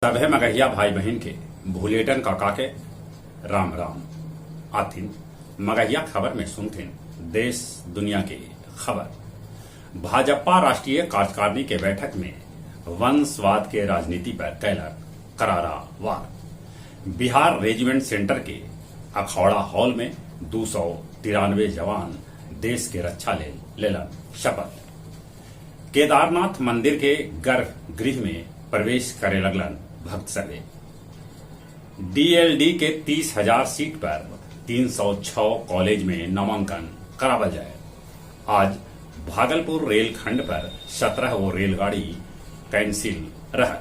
सभे मगहिया भाई बहन के भूलेटन काका के राम राम आथिन मगहिया खबर में सुनथिन देश दुनिया के खबर। भाजपा राष्ट्रीय कार्यकारिणी के बैठक में वंशवाद के राजनीति पर कैलक करारा वार। बिहार रेजिमेंट सेंटर के अखौड़ा हॉल में 293 जवान देश के रक्षा लेलन शपथ। केदारनाथ मंदिर के गर्भगृह में प्रवेश करे लगलन भक्त सभे। डीएलडी के 30,000 सीट पर 306 कॉलेज में नामांकन करावल जाए। आज भागलपुर रेलखंड पर 17 वो रेलगाड़ी कैंसिल रह।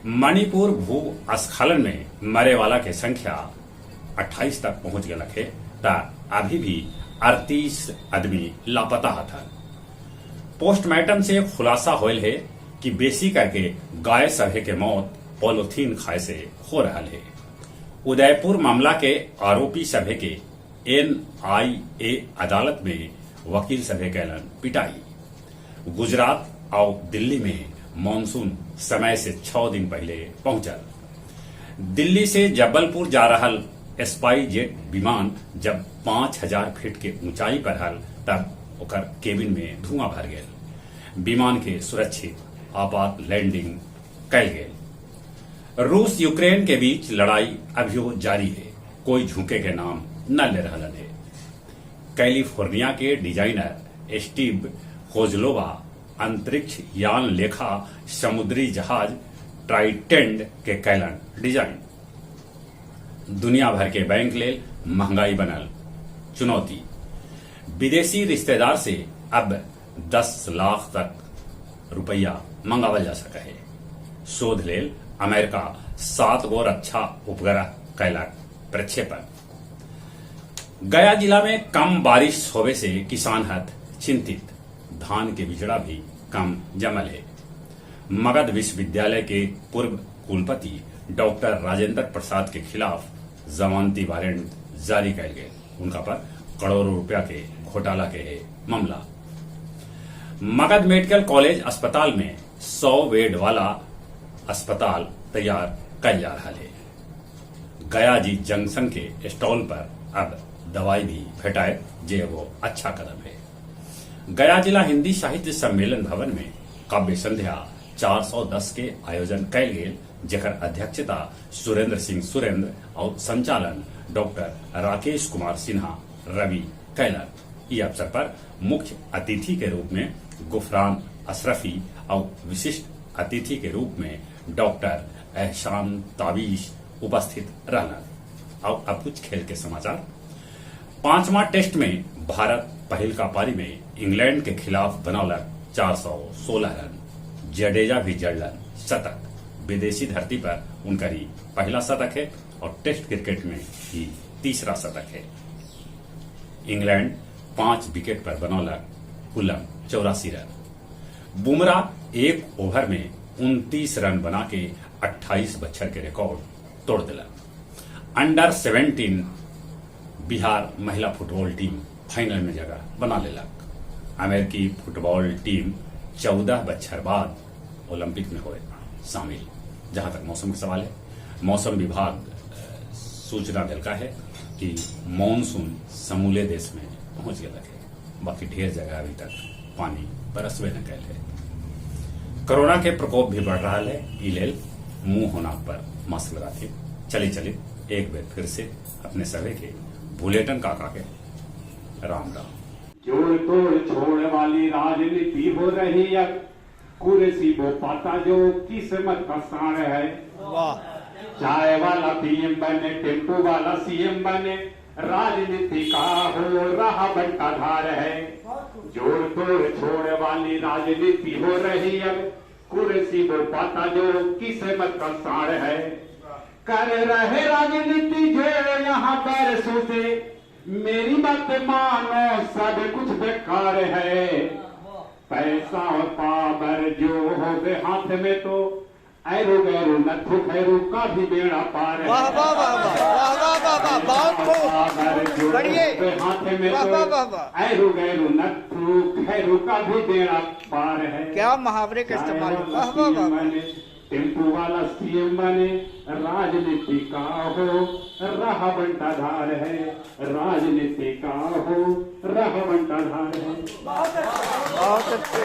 मणिपुर भूस्खलन में मरे वाला के संख्या 28 तक पहुंच गया है ता अभी भी 38 आदमी लापता था। पोस्टमार्टम से खुलासा होल है कि बेसी करके गाय सभे के मौत पॉलिथीन खाए से हो रहा है। उदयपुर मामला के आरोपी सभे के एनआईए अदालत में वकील सभे कैलन पिटाई। गुजरात और दिल्ली में मानसून समय से 6 दिन पहले पहुंचल। दिल्ली से जबलपुर जा रहा स्पाई जेट विमान जब 5000 फीट के ऊंचाई पर हल तब ओकर केबिन में धुआं भर गया। विमान के सुरक्षित आपात लैंडिंग कैल गए। रूस यूक्रेन के बीच लड़ाई अभियो जारी है, कोई झुके के नाम न ले रहा है। कैलिफोर्निया के डिजाइनर स्टीव खोजलोवा अंतरिक्ष यान लेखा समुद्री जहाज ट्राइटेंड के कैलन डिजाइन। दुनिया भर के बैंक ले महंगाई बनल चुनौती। विदेशी रिश्तेदार से अब 10 लाख तक रुपया मंगावल जा सका है। शोध लेल अमेरिका 7 गो रक्षा उपग्रह कैलक प्रक्षेपण। गया जिला में कम बारिश होवे से किसान हत चिंतित। धान के बिचड़ा भी कम जमल है। मगध विश्वविद्यालय के पूर्व कुलपति डॉक्टर राजेंद्र प्रसाद के खिलाफ जमानती वारंट जारी कैल गए। उनका पर करोड़ों रुपया के घोटाला के है मामला। मगध मेडिकल कॉलेज अस्पताल में 100 बेड वाला अस्पताल तैयार कर जा रहा है। गया जी जंक्शन के स्टॉल पर अब दवाई भी भेटाए जे वो अच्छा कदम है। गया जिला हिंदी साहित्य सम्मेलन भवन में काव्य संध्या 410 के आयोजन कैल गेल, जेकर अध्यक्षता सुरेंद्र सिंह सुरेंद्र और संचालन डॉक्टर राकेश कुमार सिन्हा रवि कैलन। इस अवसर पर मुख्य अतिथि के रूप में गुफरान अशरफी और विशिष्ट अतिथि के रूप में डॉक्टर एहसान ताबीश उपस्थित रहना। और अब कुछ खेल के समाचार। 5वां टेस्ट में भारत पहल का पारी में इंग्लैंड के खिलाफ बनौलक 416 रन। जडेजा भी जड़लन शतक। विदेशी धरती पर उनका ही पहला शतक है और टेस्ट क्रिकेट में ही तीसरा शतक है। इंग्लैंड 5 विकेट पर बनौलक कुल 84 रन। बुमराह 1 ओवर में 29 रन बना के 28 बच्चर के रिकॉर्ड तोड़ दिला। अंडर 17 बिहार महिला फुटबॉल टीम फाइनल में जगह बना लेलक। अमेरिकी फुटबॉल टीम 14 बच्चर बाद ओलंपिक में हुए शामिल। जहां तक मौसम का सवाल है, मौसम विभाग सूचना दिलका है कि मानसून समूले देश में पहुंच गया है। बाकी ढेर जगह अभी तक पानी बरसबे न कैल है। कोरोना के प्रकोप भी बढ़ रहा है। ई लेल मुंह होना पर मास्क लगाते चली एक बार फिर से अपने सभी के बुलेटिन काका के राम राम। जोड़ तोड़ छोड़ वाली राजनीति हो रही है। कुर्सी वो पाता जो किस्मत का सार है। चाय वाला पीएम बने, टेम्पो वाला सीएम बने, राजनीति का हो रहा बंटाधार है। जोड़ तोड़ छोड़ वाली राजनीति हो रही है। कुर्सी वो पाता जो किस्मत का सार है। कर रहे राजनीति जो यहाँ बरसों से, मेरी बात मानो सब कुछ बेकार है। पैसा और पावर जो हो गए हाथ में तो ऐरो गैरो नथु खैरू का भी बेड़ा पार है। वाह वाह वाह वाह वाह वाह वाह बहुत खूब बढ़िए हाथ में तो ऐरो गैरो नथु खैरू का भी बेड़ा पार है। क्या मुहावरे का इस्तेमाल। वाह वाह वाह टेम्पू वाला सीएम बने राजनीति का हो रहा बंटाधार है, राजनीति का हो रहा बंटाधार है। बहुत अच्छे।